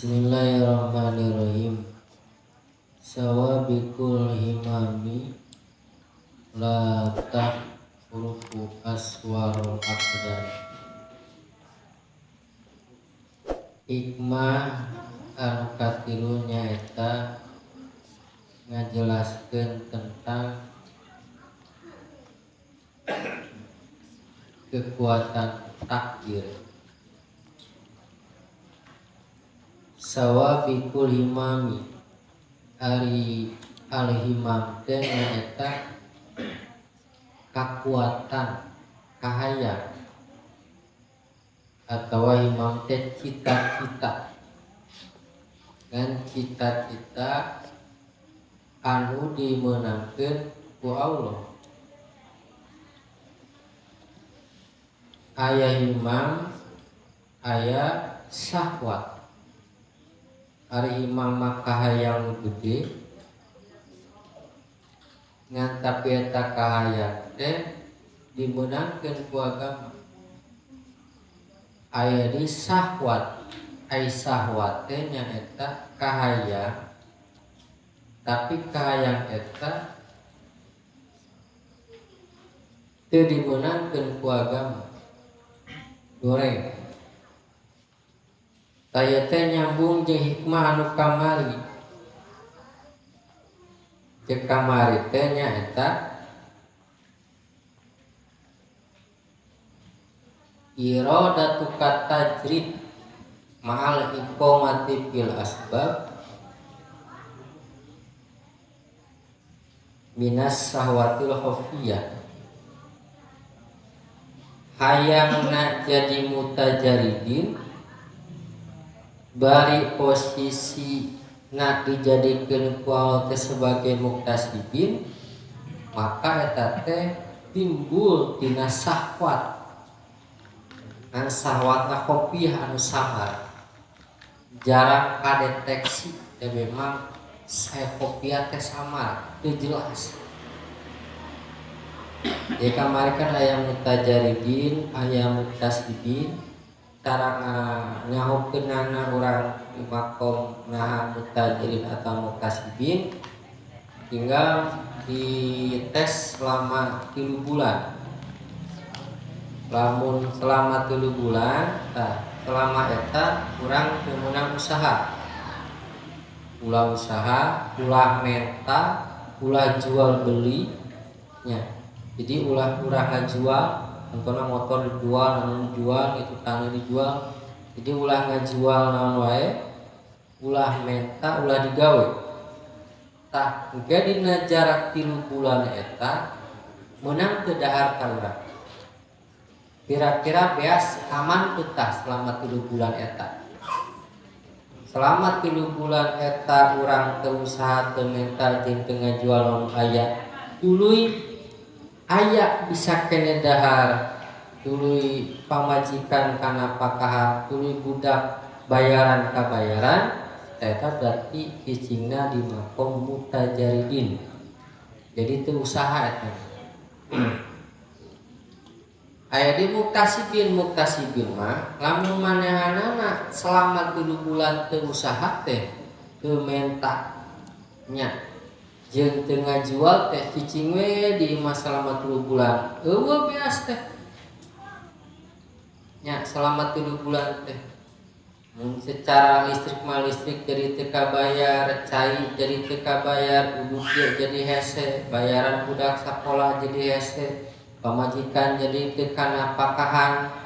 Bismillahirrahmanirrahim. Sawabikul himami la tahruku aswarul aqdan. Hikmah anu katilu nyaeta ngajelaskeun tentang kekuatan takdir. Sawabikul himami ari al-himam teh nyaeta kakuatan kahaya atau himam teh cita-cita dan cita-cita anu dimenangkeun ku Allah. Aya himam aya syahwat. Ari himam mah kahayang gede ngan tapi eta kahayang teh dimenangkeun ku agama. Aya di syahwat, ai syahwat teh nyaeta kahayang tapi kahayang eta teu dimenangkeun ku agama. Goreng taya teh nyambung jeung hikmah anu kamari. Cek kamari teh nyaeta iradatu katajrid ma'al iqamati fil asbab minas sahwatil khafiyah. Hayangna jadi mutajaridin bari posisi nak dijadikeun ku Allah teh sebagai muktasibin, maka eta teh timbul tina syahwat. An syahwatna khafiyah anu samar. Jarang kadeteksi teh memang saya khafiyah teh samar, teu jelas. Ya kamari kan aya mutajaridin, aya muktasibin. Cara ngahukeunana urang di makom ngaha mutajaridin atau muktasibin tinggal dites selama 3 bulan. Lamun selama 3 bulan, selama eta urang teu meunang usaha. Ulah usaha, ulah menta, ulah jual beli nya. Jadi ulah ngajual, contohna motor dijual, naon dijual, itu tanah dijual. Jadi ulah ngajual naon wae, ulah menta, ulah digawe. Tah engke dina jarak 3 bulan eta meunang teu dahar ka urang. Kira-kira beas aman teu tah selama 3 bulan eta. Selama 3 bulan eta urang teu usaha, teu menta, jeung teu ngajual naon aya. Tuluy aya bisa kene dahar, tuluy pamajikan kana pakahar, tuluy budak bayaran ka bayaran, eta berarti cicingna di makom mutajaridin. Jadi teu usaha eta. Aya di muktasibin mah lamun manehanana selama 3 bulan teu usaha teh, teu menta nya jeung teu ngajual teh cicing we di selama 3 bulan. Eueuh beas teh. Nya selama 3 bulan teh. Secara listrik mah listrik jadi teu kabayar, cai jadi teu kabayar, uduk jadi hese, bayaran budak sakola jadi hese, pamajikan jadi teu kana pakahan.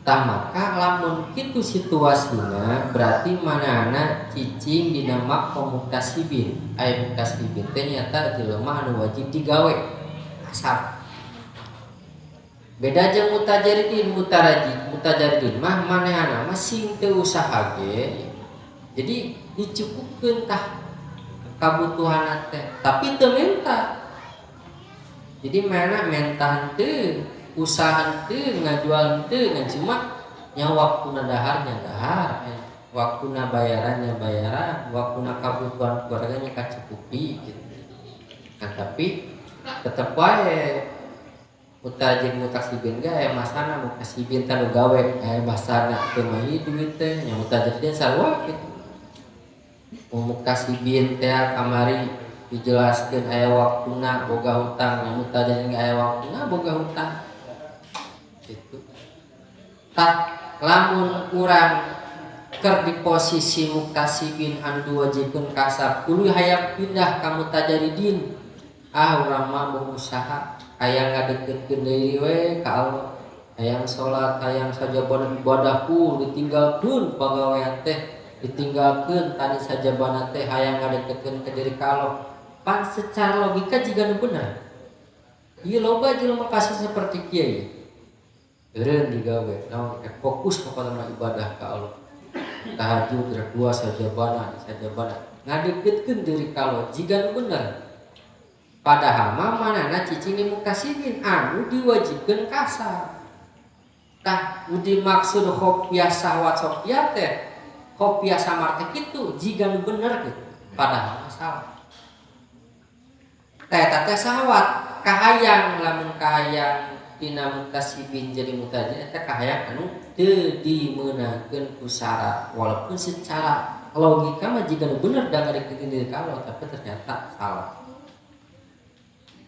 Tah maka lamun kitu situasina berarti manehna cicing dina makom muktasibin. Aya muktasibin teh nyata jelema anu wajib digawe asal. Beda jeung mutajaridin mah manehna mah sing teu usaha ge. Jadi dicukupkeun tah kabutuhan teh, tapi teu menta. Jadi manehna menta henteu, usaha henteu, ngajual henteu, ngan cuma nya waktuna daharnya dahar, waktuna bayarannya bayaran, waktuna kabutuhan keluarganya kacukupi gitu. Nah tapi tetep wae mutaksibin ge aya masana muktasibin tanu gawe aya basana teu mah duit teh nya mutajidin sarua kitu. mukasibin teh kamari dijelaskeun aya waktuna boga hutang, namun tadi aya waktuna boga hutang. Gitu. Tak lamun kurang keur di posisi mukasibin anu diwajibkeun kasab, kudu hayang pindah ka mutajaridin. Urang mah berusaha hayang ngadeukeutkeun deui we ka Allah. Hayang salat, hayang sajabana ibadahku ditinggalkeun pagawean teh, ditinggalkeun tadi sajabana teh hayang ngadeukeutkeun ka diri ka Allah. Pan secara logika jiga nu bener. Ieu loba jelema kasus seperti kieu. Eureun digawe, naon fokus kepada ibadah ka Allah. Tahajud rek dua sajabana ngadeukeutkeun diri ka Allah jiga nu bener. Padahal mah manana cicing mukasibin anu diwajibkeun kasar. Tah nu dimaksud khofiah syahwat sofia teh khofiah samar teh kitu jiga nu bener gitu. Padahal salah. Eta teh syahwat kahayang lamun kahayang tina mukasibin jadi mutajir eta kahayang anu teu dimeunangkeun ku syarat. Walaupun secara logika mah jiga nu bener da ngadeukeutkeun diri ka Allah tapi ternyata salah.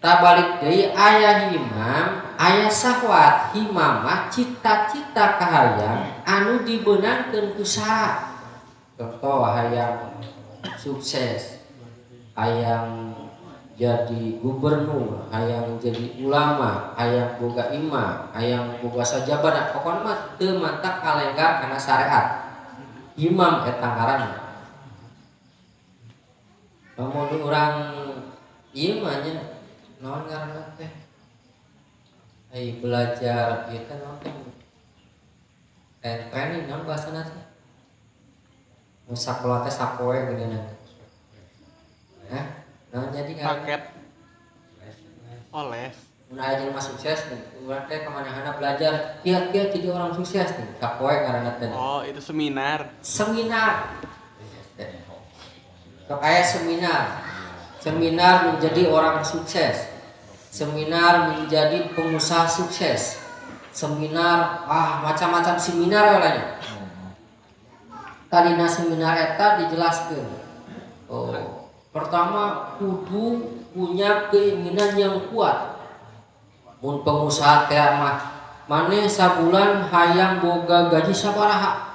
Tabalik deui aya himam, aya syahwat. Himam mah cita-cita kahayang anu dibeunangkeun ku syarat. Contoh hayang sukses, hayang jadi gubernur, hayang jadi ulama, hayang boga imam, hayang boga sajabana, pokona mah teu mantak kalenggar kana syariat. Imam eta ngaranna. Lamun urang ieu mah nya naon ngaranna teh? Ai belajar ieu teh naon teh? Training naon bahasana teh? Nu sakola teh sapoe geuna. Nah jadi paket les mun aya jelema sukses nih urang teh kamana-mana belajar kieu-kieu jadi orang sukses nih sapoe ngaranna teh. Oh itu seminar sok aya seminar menjadi orang sukses, seminar menjadi pengusaha sukses, seminar macam-macam seminar lainnya. Tadina seminar eta dijelaskeun. Pertama kudu punya keinginan yang kuat. Mun pengusaha teh mah maneh sabulan hayang boga gaji sabaraha.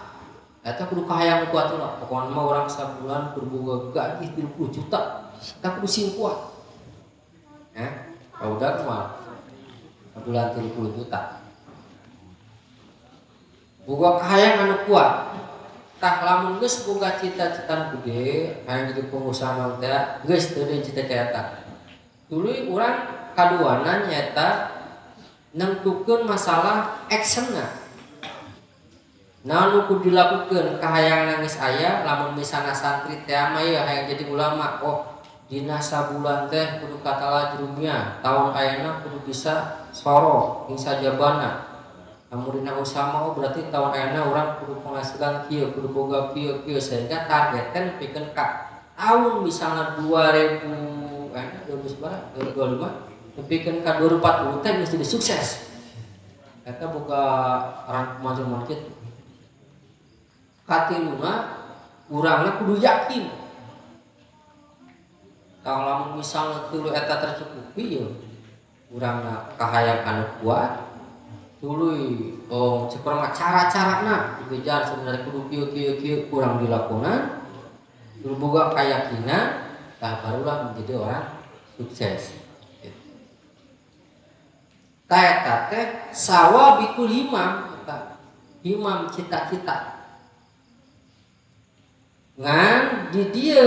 Eta kudu kahayang kuat ulah. Pokona mah urang sabulan kudu boga gaji 30 juta. Eta kudu sing kuat. Kaudag mah sabulan 30 juta. Boga kahayang anu kuat. Tah lamun geus boga cita-cita gede hayang jadi pengusaha naon teh geus teu deui cita-cita eta. Tuluy urang kaduana nyaeta nentukeun masalah actionna. Naon nu kudu dilakukeun kahayang nangis aya lamun misalna santri teh mah ieu hayang jadi ulama. Dina sabulan teh kudu katalah jurumnya tahun ayeuna kudu bisa soro hing sajabana. Amun dina usaha mah berarti tahun ayeuna urang kudu penghasilan kieu, kudu boga kieu sehingga targetkeun pikeun ka tahun misalnya 2025 pikeun ka 2040 teh geus jadi sukses. Eta boga rangkuman kitu. Katiluna urangna kudu yakin. Tah lamun misalnya tuluy eta tercukupi ya urangna kahayang anu kuat. Tuluy cek urang cara-carana dikejar sebenarnya kudu kieu kurang dilakukan kudu boga kayakinan tah barulah menjadi orang sukses. Tah eta teh sawabikul himam eta himam cita-cita. Ngan di dieu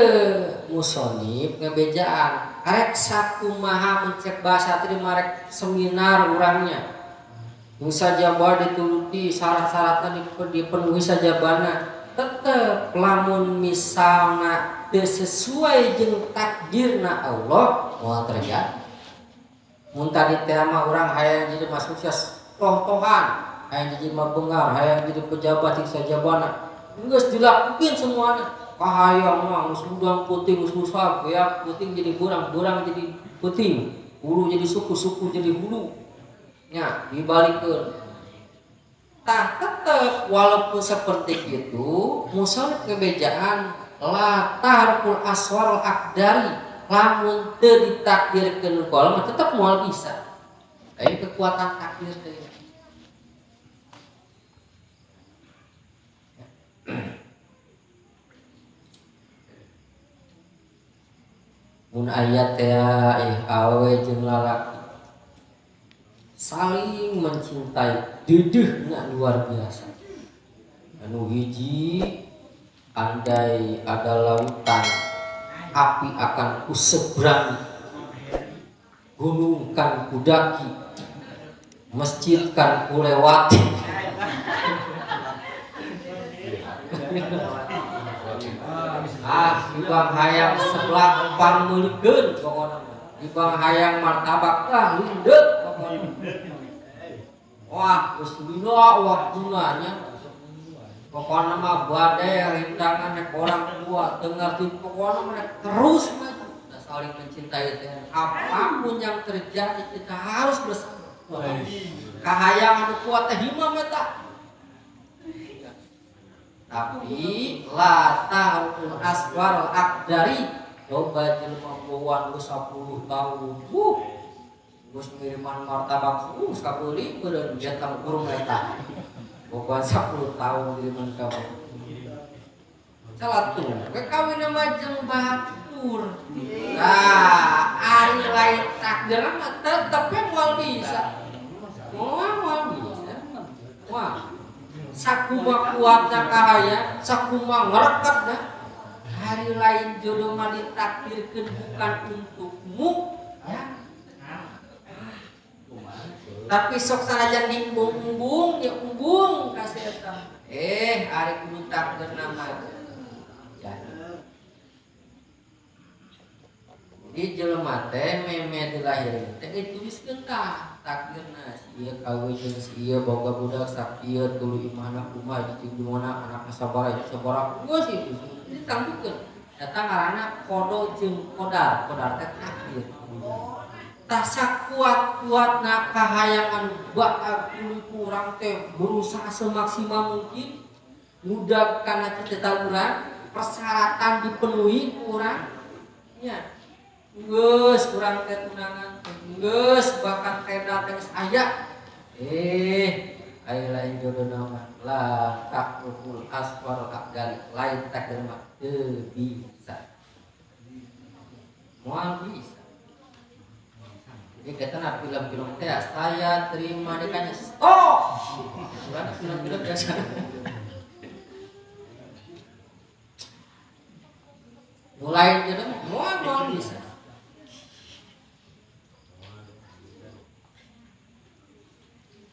musonib ngabejaan arek sakumaha mencek bahasa teh marek seminar urangnya. Nu sajabana dituruti syarat-syaratna dipenuhi sajabana tetep lamun misalna teu sesuai jeung takdirna Allah moal terjadi. Mun tadi teh mah urang hayang jadi mas sukses toh-tohan, hayang jadi mah beungar, hayang jadi pejabat di sajabana. Geus dilakukeun semuanya. Kahayang mah geus udang puting geus usah beak puting jadi burang jadi puting, hulu jadi suku jadi hulu. Nya dibalikeun. Tah tetep walaupun seperti itu musonib kebejaan la tarkul aswar akdari lamun teu ditakdirkeun qol mah tetep moal bisa. Tapi kekuatan takdir teh. Mun aya teh awewe jeung lalaki saling mencintai deudeuhna luar biasa. Anu hiji andai ada lautan api akan kuseberangi, gunung kan kudaki, masjid kan kulewati. Ibang hayang sebelah pangmeulikeun pokona mah. Ibang hayang martabak lindeuk pokona. Wah, geus dina waktuna nya. Pokona mah bade rintangan nek orang tua teu ngarti pokona mah terus maju. Nah, saling mencintai teh apapun yang terjadi kita harus bersama. Kahayang anu kuat teh himam eta. Tapi la ta'ul aswar akdari coba jelema bowan 10 tahun geus ngiriman martabak sabeuli beureun jatang kurung eta bowan 10 tahun ngiriman ka salatu kawin mah jeung batur ari lain takdir mah tetep moal bisa wah sakuma kuatna kahaya sakuma ngrekat dah hari lain jodoh mah ditakdirkeun bukan untukmu ya. Tapi sok sanajan diumbung ya umbung ka setan ari kudu takdir nama ya. Di jelema teh meme dilahireun teh dituliskeun tah takdirna si ieu kawin jeung si ieu boga budak sakieu tuluy imahna kumaha jeung dimana anakna sabaraha geus itu ditambikeun eta ngaranna kodo jeung kodar teh takdir tah sakuat-kuatna kahayangan baak kurang teh berusaha semaksimal mungkin mudah kana cita urang persyaratan dipenuhi urang nya geus kurang teh tunangan geus bakat tenda teh aya aya lain jodohna mah la taqul asfar akdari lain takdir mah teu bisa moal bisa. Jadi kita film-film teh saya terima nikahnya stop bukan film-film biasa mulai jodoh moal bisa.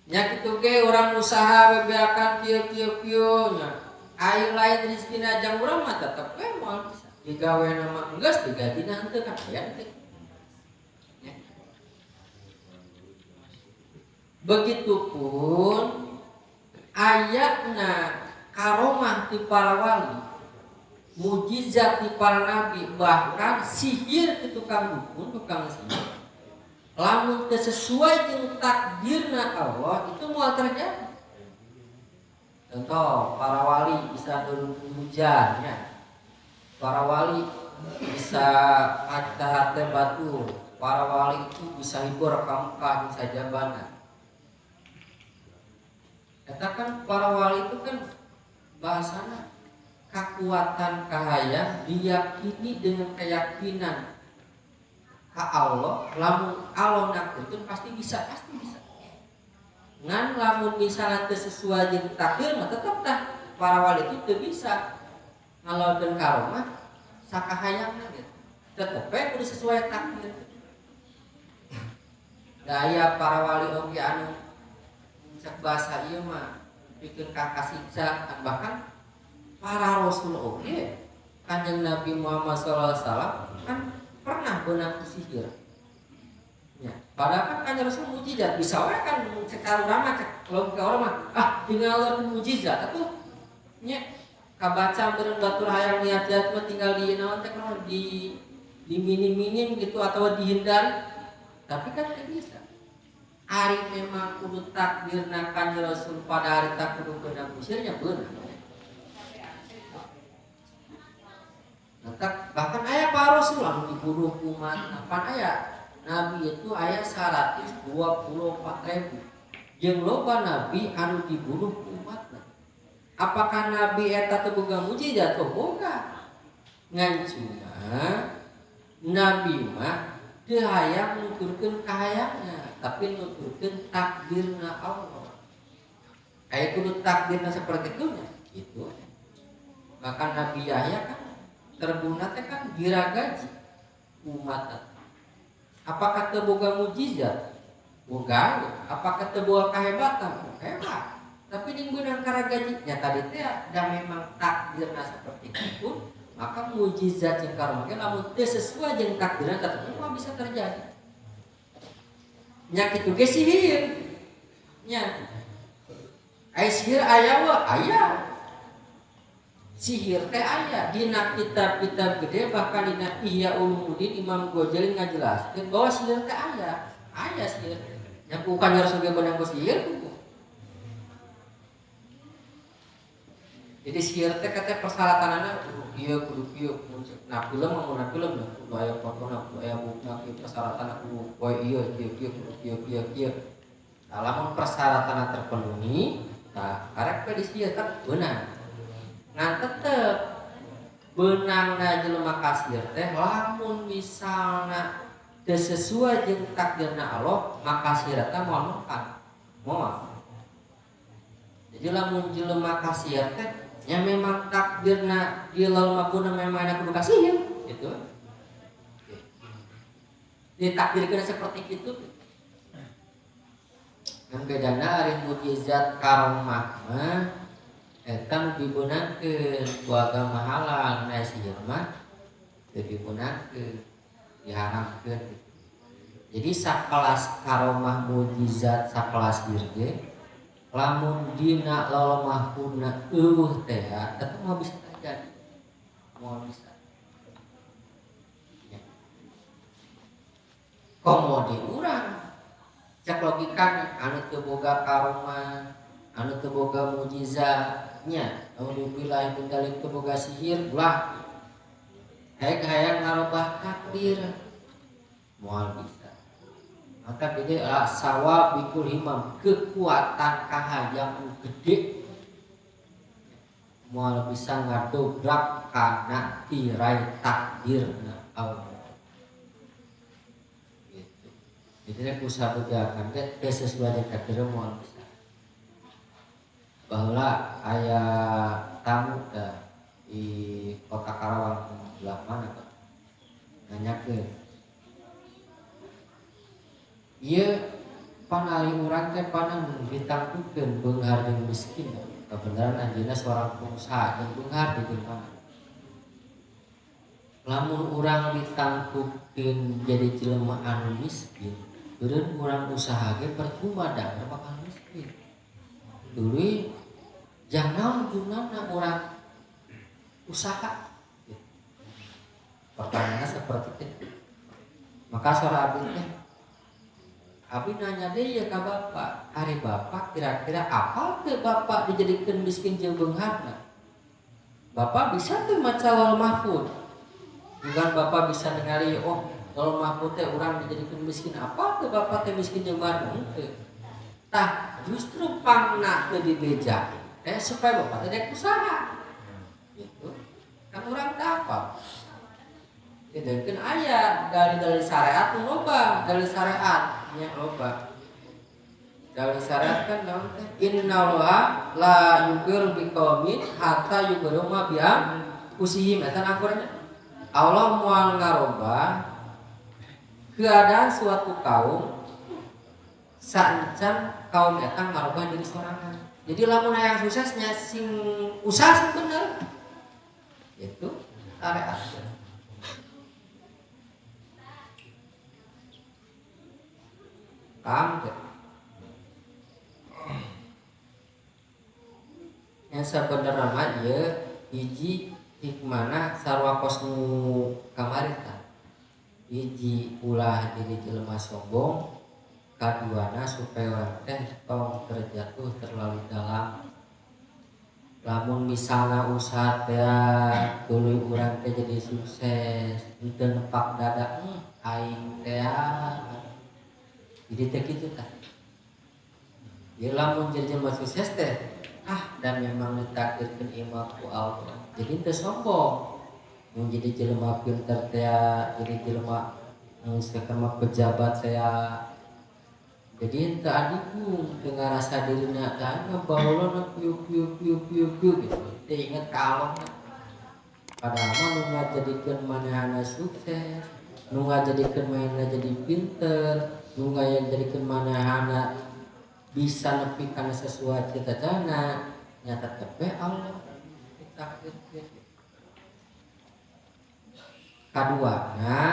Nya kitu ge urang usaha bebeakan kieu nya. Ayo lain rezekina jang urang mah tetep we moal bisa. Digawena mah geus digadina henteu kan aya teh. Begitupun ayatna karomah ti para wali, mujizat ti para nabi, bahkan sihir ti tukang dukun, tukang sihir. Lamun teu sesuai jeung takdirna Allah itu moal terjadi. Contoh para wali bisa turun hujan ya. Para wali bisa ngaca teh batur. Para wali itu bisa hibur kamkah saja bana. Katakan para wali itu kan bahasana kekuatan kahayang diyakini dengan keyakinan ka Allah, lamun Allah nakutun pasti bisa. Ngan lamun misalnya teu sesuai jeung takdir mah tetep tah para wali itu teu bisa ngalakeun karomah sakahayangna gitu. Tetep we kudu sesuai takdir. Daya para wali oge anu cek bahasa ieu mah pikeun ka kasiksa bahkan para rasul oge Kanjeng Nabi Muhammad sallallahu alaihi wasallam kan pernah beunang sihir. Ya, padahal kan Kanjeng Rasul mujizat bisa wae kan secara urang cek logika urang mah tinggal mujizat atuh nya kabaca beureun batur hayang niat-niat mah tinggal di naon teh di minim-minim gitu atau dihindari. Tapi kan teu bisa. Ari memang kudu takdirna Kanjeng Rasul pada hari tak kudu beunang sihirnya beunang. Bahkan ayah para rasul lamun dibunuh umat apa ayah nabi itu ayah 124.000 jeung loba nabi anu dibunuh umatna. Apakah nabi eta teu boga mujizat? Oh boga. Ngan cuma nabi mah teu hayang nuturkeun kahayangna, tapi nuturkeun takdirna Allah. Aya kudu takdirna seperti itu nya, gitu. Bahkan Nabi Yahya kan terbunat kan giragaji umat. Apakah teu boga mujizat? Boga. Apakah teu boga kahebatan? Hebat. Tapi ning beunang karagaji nya tadi teh da memang takdirna seperti itu, maka mujizat jeung karomah ge lamun teu sesuai jeung takdirna tetep bisa terjadi. Nya kitu ge sihir. Nya ai sihir aya wa aya. Sihir teh aya dina kitab-kitab gede, bahkan dina Ihya Ulumuddin Imam Ghazali ngajelaskeun bahwa sihir teh aya sihir. Nya bukan harus ge beunang sihir kudu. Jadi sihir teh kata persyaratanana ieu kudu kieu. Nah, film mun film kudu aya fotona, kudu aya bukna, kieu persyaratan kudu poe ieu kieu. Nah, lamun persyaratan terpenuhi, nah karek pe disieun kan beunang. Ngan tetep beunangna jelema kasir teh lamun misalna teu sesuai jeung takdirna Allah, maka sihir teh moal mengkan. Moal. Jadi lamun jelema kasir teh nya memang takdirna di laul mahfuz memang ana kudu kasihir gitu. Ditakdirkeun seperti itu. Yang bedana ari mujizat karomah mah eta dibeunangkeun ku agama halal, na sihir mah teu dibeunangkeun, diharamkeun. Jadi sakelas karomah mujizat sakelas sihir ge lamun dina laul mahfuzna eueuh teh tetep mah bisa terjadi. Moal bisa. Ya. Komodi urang cak logika anu teu boga karomah, anu teu boga mujizat nya, anu billahi min dzalik teu boga sihir ulah hayang ngarobah takdir moal bisa. Maka jadi sawab bikul himam, kekuatan kahayang gede moal bisa ngadobrak kana tirai takdirna Allah. Gitu. Jadi nek usaha bejakan teh sesuai dengan takdir moal bisa. Baheula aya tamu di Kota Karawang belah mana Pak? Nanyakeun ieu panari urang teh panang ditangtukeun beunghar jeung miskin. Kebenaran anjeunna seorang pengusaha jeung beunghar di mana. Lamun urang ditangtukeun jadi jelema anu miskin, beureun urang usaha ge percuma da bakal miskin. Dului jangan gunana urang usaha. Pertanyaannya seperti itu. Maka seorang abdi teh abi nanya deh ya ke bapak, hari bapak kira-kira apa ke bapak dijadikan miskin jeung beungharna? Bapak bisa tuh maca laul mahfuz. Bukan bapak bisa ningali oh laul mahfuz teh urang dijadikan miskin apa ke bapak teh miskin jeung beungharna? Henteu. Tah justru pangna teu dibeja supaya bapak teh daek usaha. Gitu. Kan urang teh apa? Didekeun aya dalil syariat nu loba, dalil syariat nya loba. Dalil syariat kan naon teh? Innallaha la yughir biqaumin hatta yughru ma bi anfusihim. Eta akurnya Allah moal ngarobah keadaan suatu kaum saencan kaum eta ngarobah diri sorangan. Jadi lamun aya suksesnya sing usaha sing bener. Itu syariat. Paham gak? Yang sebenarnya mah ieu hiji hikmana sarwa kosnu kamarita. Hiji ulah diri jelema sombong, kaduana supaya orang teh tong terjatuh terlalu dalam. lamun misalnya usaha teh dulu urang teh jadi sukses henteu nepak dada aing teh jadi teh kitu tah. Ya lamun jadi jelema sukses teh dan memang ditakdirkeun imam ku Allah. Jadi teu sombong. Mun jadi jelema pinter teh jadi jelema nu sakema pejabat teh jadi ente adikku dengan rasa dirinya tanya bahwa piu gitu. Dia ingat kalau padahal mah nu ngajadikeun manehna sukses, nu ngajadikeun manehna jadi pinter, nu ngajadikeun manehna bisa nepi kana sesuatu cita-citana nyata tepe Allah ditakdirkeun. Kaduana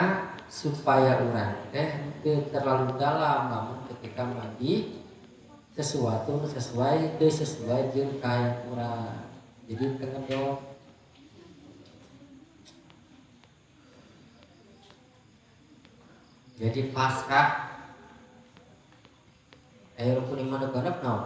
supaya urang teh terlalu dalam namun ketika mandi sesuatu sesuai jeung kaya urang. Jadi tengedok. Jadi pasrah rukun iman genep naon?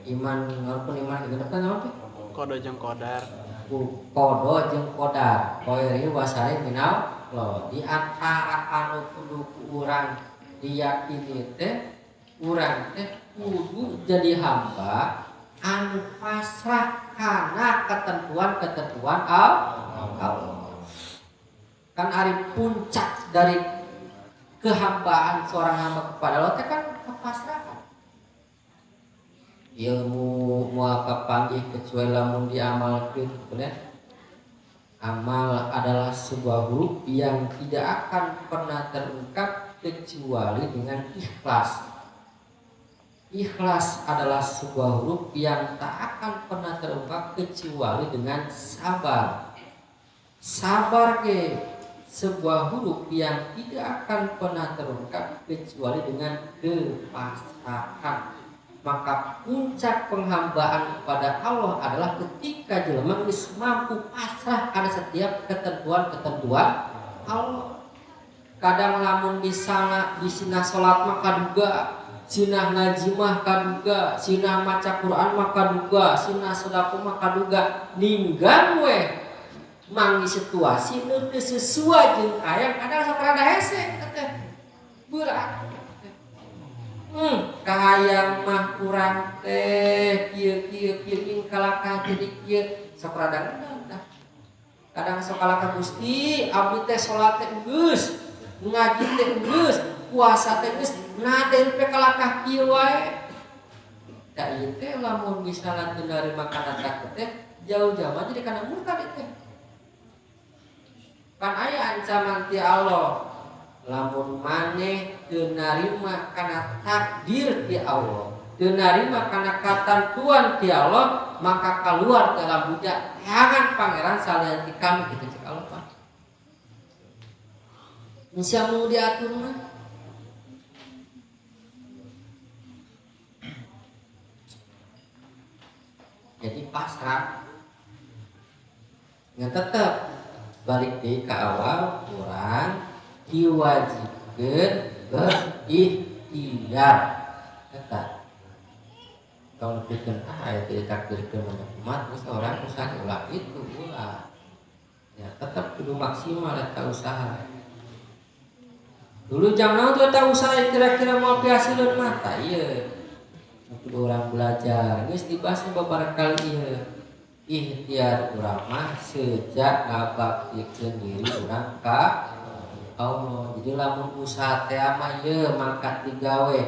Rukun iman genep naon teh? Kodo jeung kodar. Kodo jeung kodar koeri wasari minal lo di antara anu kudu urang diyakini teh urang teh kudu jadi hamba anu pasrah kana ketentuan Allah. Kan ari puncak dari kehambaan seorang hamba kepada Allah teh kan kepasrahan. Ilmu moal kapanggih kecuali lamun diamalkeun bener. Amal adalah sebuah huruf yang tidak akan pernah terungkap kecuali dengan ikhlas. Ikhlas adalah sebuah huruf yang tak akan pernah terungkap kecuali dengan sabar. Sabar ke sebuah huruf yang tidak akan pernah terungkap kecuali dengan kepasrahan. Maka puncak penghambaan kepada Allah adalah ketika jelema geus mampu pasrah karena setiap ketentuan-ketentuan Allah. Kadang lamun misalnya di sina salat mah kaduga, sina ngaji mah kaduga, sina maca Quran mah kaduga, sina sedekah mah kaduga, ninggal we manggi situasi nu teu sesuai jeung aya kadang sok rada hese teh. Berat. Kahayang mah kurang teh kieu kalakah jadi kieu sok rada ngeunah. Kadang sok kalakah Gusti abdi teh salat teh geus, ngaji teh geus, puasa teh geus, nah teh kalakah kieu wae. Da ieu teh lamun misalna teu narima kana takut teh jauh-jauh jadi kana murtad teh. Kan aya ancaman ti Allah. Lamun maneh teu narima kana takdir ti Allah, teu narima kana katentuan ti Allah, maka keluar dalam budak tangan pangeran salian ti kami kitu cek Allah Pak. Insya mau diatur mah. Jadi pasrah. Ngan tetep balik deui ka awal urang diwajibkeun berikhtiar eta. Kalau pikir aya teh takdirkeun umat terus orang usaha ulah itu ulah. Ya tetap kudu maksimal eta usaha. Dulu zaman tuh eta usaha kira-kira mau hasilkeun mah tah ieu. Kudu urang belajar geus dibahas beberapa kali ieu. Ikhtiar urang mah sejak ngabaktikeun diri urang ka Allah. Jadi lamun usaha teh mah ye mangkat digawe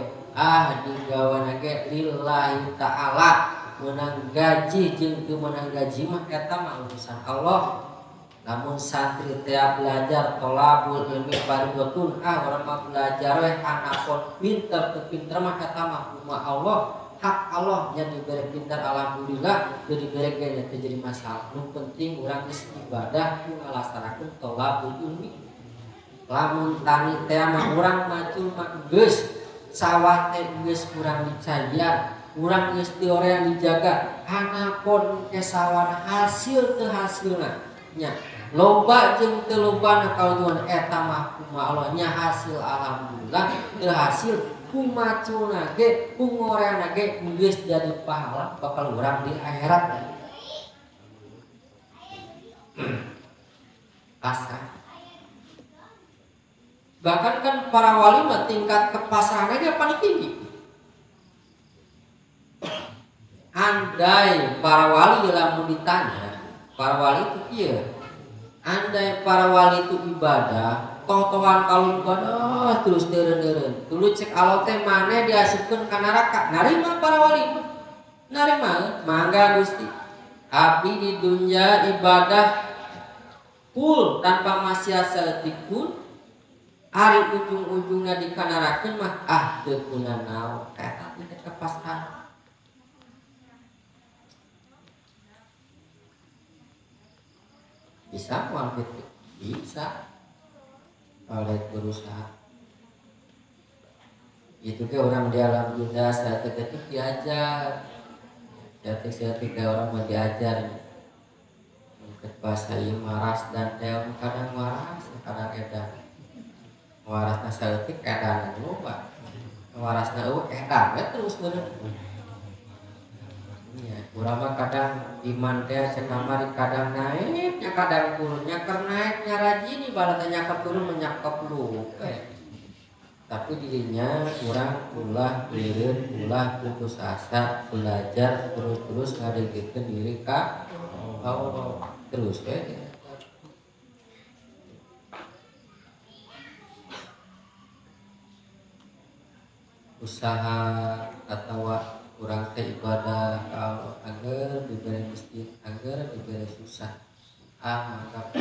digawe ge lillahi ta'ala menang gaji jeung teu menang gaji mah eta mah urusan Allah. Lamun santri teh belajar tolabul ilmi fardhatun urang mah belajar we anapun pinter teu pinter mah eta mah rumah Allah, hak Allah nya dibere pinter alhamdulillah teu dibere ge teu jadi masalah. Nu penting urang geus ibadah ku ngalaksanakeun tolabul ilmi. Lamun tani teh mah urang macul mah geus sawah teh geus urang dicayan, urang geus dioreang dijaga, hanapun ke sawah hasil teu hasilna nya loba jeung teu lobana kautuan eta mah kumaha Allah nya hasil alhamdulillah, teu hasil kumacuna ge kungoreana ge geus jadi pahala bakal urang di akhirat. Pasrah. Bahkan kan para wali mah tingkat kepasrahan aja paling tinggi. Andai para wali lamun ditanya, para wali itu iya. Andai para wali itu ibadah, toh-tohan kalau ibadah terus deureun-deureun. Tuluy cek Allah teh maneh diasupkeun ka neraka. Narima para wali mah. Narima, mangga Gusti. Abdi di dunya ibadah full tanpa maksiat saeutik pun. Ari ujung-ujungna dikanarakeun mah teu kuna naon eta teh kepasrahan. Bisa moal kitu? Bisa. Oleh berusaha. Itu ke orang di alam dunia saat ketik diajar. Detik-detik orang mau diajar. Mungkin bahasa ieu maras dan teon kadang waras, kadang edan. Warasna saeutik edan loba. Warasna eueuh edan terus bener. Ya, urang mah kadang iman teh sekamari kadang naik, nya kadang turun, nya keur naik nya rajin ibaratnya nya keur turun menyakep luhur. Tapi dirinya urang ulah beureun, ulah putus asa, belajar terus-terus ngadegikeun diri ka Allah terus we. Usaha atau kurang teh ibadah kalau agar diberi masjid agar diberi susah maka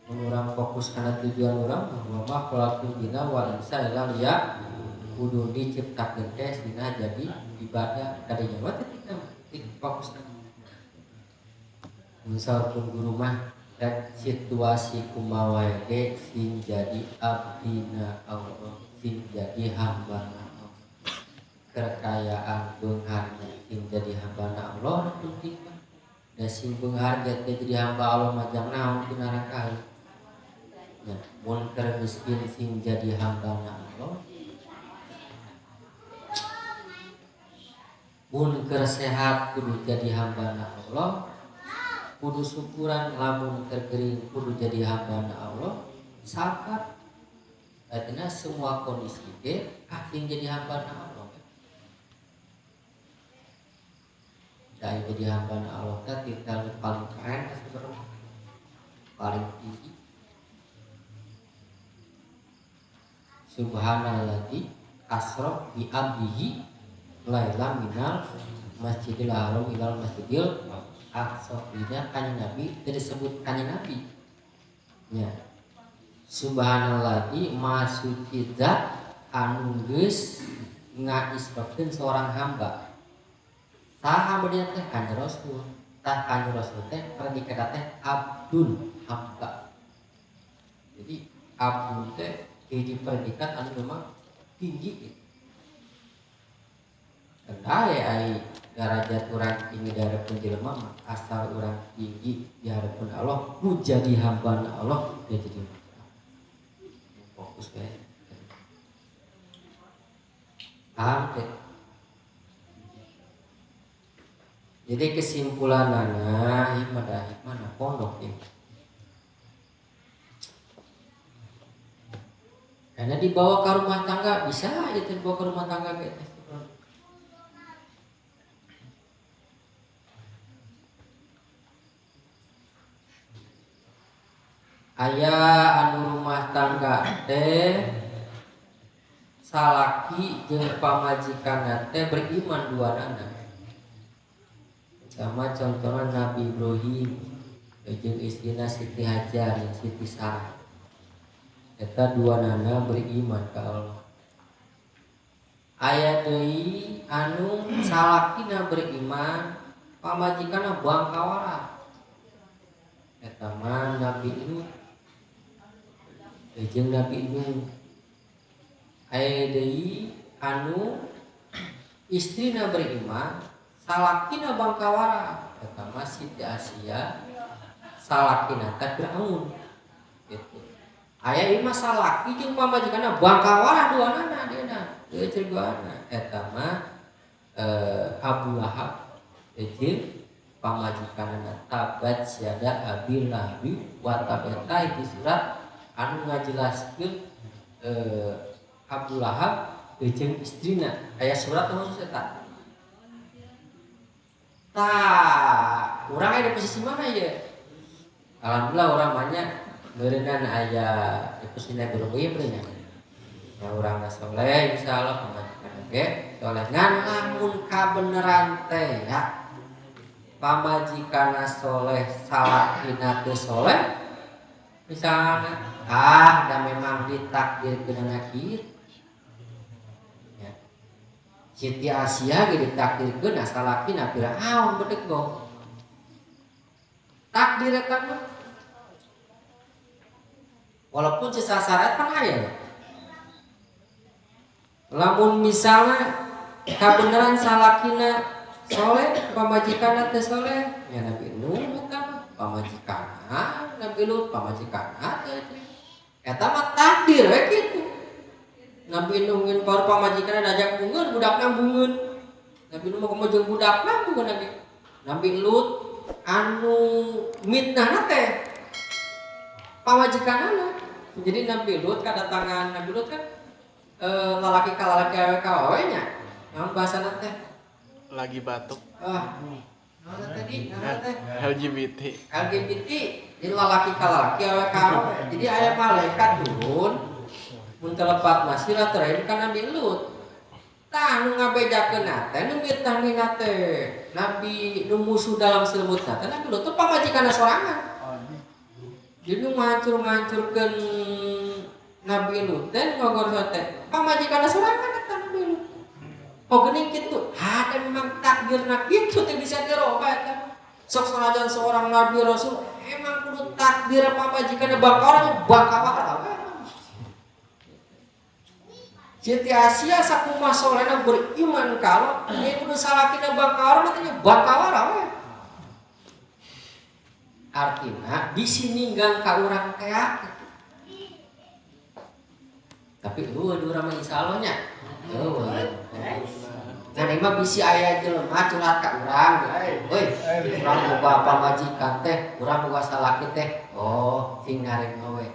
orang fokus karena tujuan orang bahwa makhluk dina wal insa ya kudu diciptakeun teh dina jadi ibadah kadinya mah teh fokus misal pun guru mah rek situasi kumaha ge sing jadi abdina Allah sing jadi hambana Allah kekayaan beungharna sing jadi hambana Allah penting da sing beunghar ge jadi hamba Allah majang naon di neraka ya mun keur miskin sing jadi hambana Allah mun keur sehat kudu jadi hambana Allah kudu syukuran lamun terkering kudu jadi hambana Allah sabar artinya semua kondisi ge sing jadi hambana Allah da jadi hambana Allah teh titel paling keren sebenarnya paling tinggi subhanalladzi asra bi abdihi lailan minal masjidil haram ilal masjidil Aksofina kanjeng Nabi disebut kanjeng Nabi ya subhanalladzi masuci zat anu geus ngaisrokeun seorang hamba saha bedia teh kanjeng Rasul tah kanjeng Rasul teh predikat teh abdun hamba jadi abdun teh hiji predikat anu memang tinggi kendali ai derajat orang tinggi di hadapan jelema asal orang tinggi di hadapan Allah ku jadi hamba Allah dia jadi fokus kayak paham teh jadi kesimpulanana ibadah mana pondok ini karena dibawa ke rumah tangga bisa itu dibawa ke rumah tangga gitu. Aya anu rumah tangga teh salaki jeung pamajikanna teh beriman duanana. Sama contohna Nabi Ibrahim jeung istrina Siti Hajar jeung Siti Sarah. Eta duanana beriman ka Allah. Aya deui anu salakina beriman pamajikanna buang kawara. Eta mah Nabi Nuh jeung Nabi Nuh aya deui anu istrina beriman salakina bangkawara eta mah Siti Asia salakina teh Firaun gitu aya ieu mah salaki jeung pamajikanna bangkawarah duanana dina teu cirgoana eta mah Abu Lahab jeung pamajikanna tabat siada Abi Lahab wa tabata di surat anu ngajelaskeun Abu Lahab jeung istrina aya surat khusus eta. Tah urang aya di posisi mana ya? Alhamdulillah urang banyak berenang ayah itu sini berubah ya ya orang soleh insyaallah pamajikan oke soleh ngan lamun kabeneran teh ya pamajikan soleh salakina teu soleh misalnya da memang ditakdirkeun kieu ya Siti Asia ge ditakdirkeun salakina Firaun bedeg go takdir eta mah walaupun syarat kan aya. Lamun misalnya kabeneran salakina soleh, pamajikanna teu soleh, ya Nabi Nuh kan pamajikanna, Nabi Lut pamajikanna teh. Eta mah takdir we kitu. Nabi Nuh ngeun paur pamajikanna dajak bungeun, budakna bungeun. Nabi Nuh mah komo jeung budakna bungeun lagi. Nabi Lut anu mitnahna teh pamajikanna. Jadi Nabi Lut kadatangan Nabi Lut kan lalaki ka lalaki awe nya. Naon bahasana teh? Lagi batuk. Naon tadi? Naon teh? LGBT. Jadi lalaki ka lalaki awe ka awe. Jadi aya malaikat turun mun telepat masih terakhir ka Nabi Lut. Tah nu ngabejakeun teh nu mitnahna teh Nabi nu musuh dalam selimutna teh Nabi Lut teh pamajikanna sorangan. Jadi ngancur-ngancurkeun Nabi Lut teh ngogor teh pamajikanna sorangan eta Nabi Lut. Oh geuning kitu. Da memang takdirna kitu teh bisa dirobah eta. Sok sanajan seorang nabi rasul emang kudu takdir pamajikanna bangkawar we. Siti Asia sakumaha solehna beriman kalau ieu kudu salakina bangkawar teh bangkawar we. Artinya bisi ninggal ka urang teh tapi urang mah insyaallah nya nah imah bisi aya jelema curhat ka urang euy urang boga pamajikan teh urang boga salaki teh oh sing ngareng we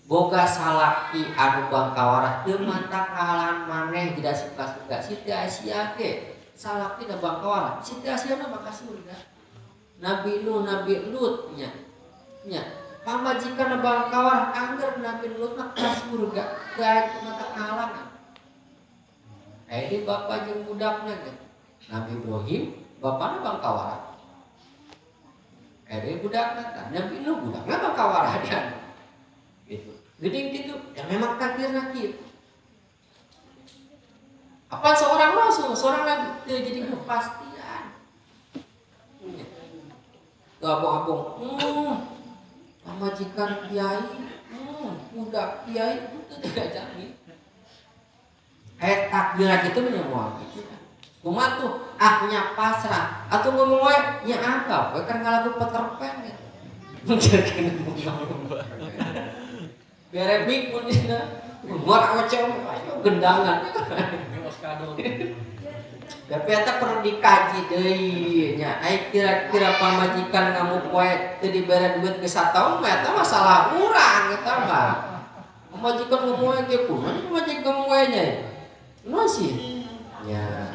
boga salaki anu bangkawarah teu mata kahalan maneh tidak suka-suka Siti Asia ge salaki da bangkawarah Siti Asia mah maka surga Nabi Nuh, Nabi Lut nya. Pamajikanna bangkawar angger Nabi Lut mah ka surga. Teu mata kahalangan. Di bapa jeung budakna ge. Nabi Ibrahim bapana bangkawar. Di budakna tah Nabi Nuh budakna bangkawar dan. Gitu. Geuning kitu, ya memang takdirna kitu. Apa seorang rasul, seorang nabi teu jadi kepastian. Abong-abong, pamajikan kiai, budak kiai itu tidak jamin. Takdir gitu menyemuang gitu. Kumaha tuh ahnya pasrah atau ngomong we nya anggap we kan ngalagu Peter Pan gitu. Mungkin ngomong. Bere mik pun dina. Muat awe cewek ayo gendangan. Oskado. Tapi eta perlu dikaji deui nya. Ai kira-kira pamajikan ngamuk wae teu dibere duit ge sataun mah eta masalah urang eta mah. Pamajikan ngomong wae ge kunaon pamajikan ngomong wae nya. Kunaon sih? Nya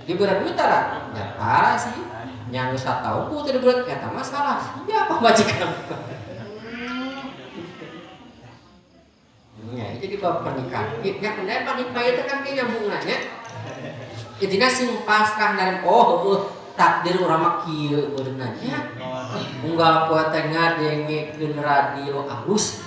dibere duit tara? Nya tara sih. Nya geus sataun ku teu dibere eta masalah. Ya pamajikan. Ya, jadi bab pernikahan. Ya bener pernikahan itu kan nyambungna nya. Intina sing pasrah naren takdir urang mah kieu beunna nya. Unggal poe teh ngadengekeun radio alus.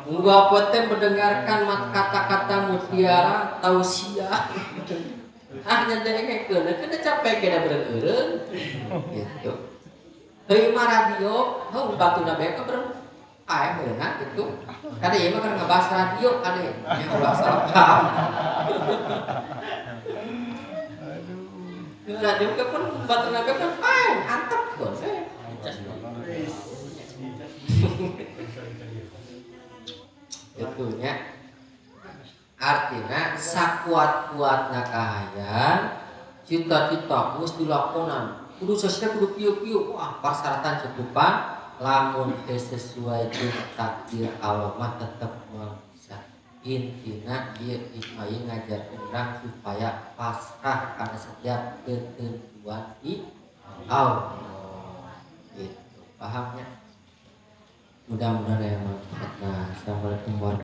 Unggal poe teh mendengarkan kata-kata mutiara tausiah. Nyadengekeun kan capek kena beureun gitu. Heuh mah radio, batuna bae ka berem. Beunang gitu. Kada ieu mah kan ngabahas radio kade. Yang ulah salah paham. Nah, dia pun batu naga kan fine, antep bos. Itunya artinya sakuat-kuatna kahayan cita-cita geus dilakonan kudu sesuai kudu pieu-pieu wah persyaratan cukupan lamun teu sesuai jeung takdir Allah mah tetep moal bisa intina ieu ieu ngajarkeun urang supaya pasrah kana setiap ketentuan Allah gitu pahamnya mudah-mudahan ya manfaat. Nah, assalamualaikum warahmatullahi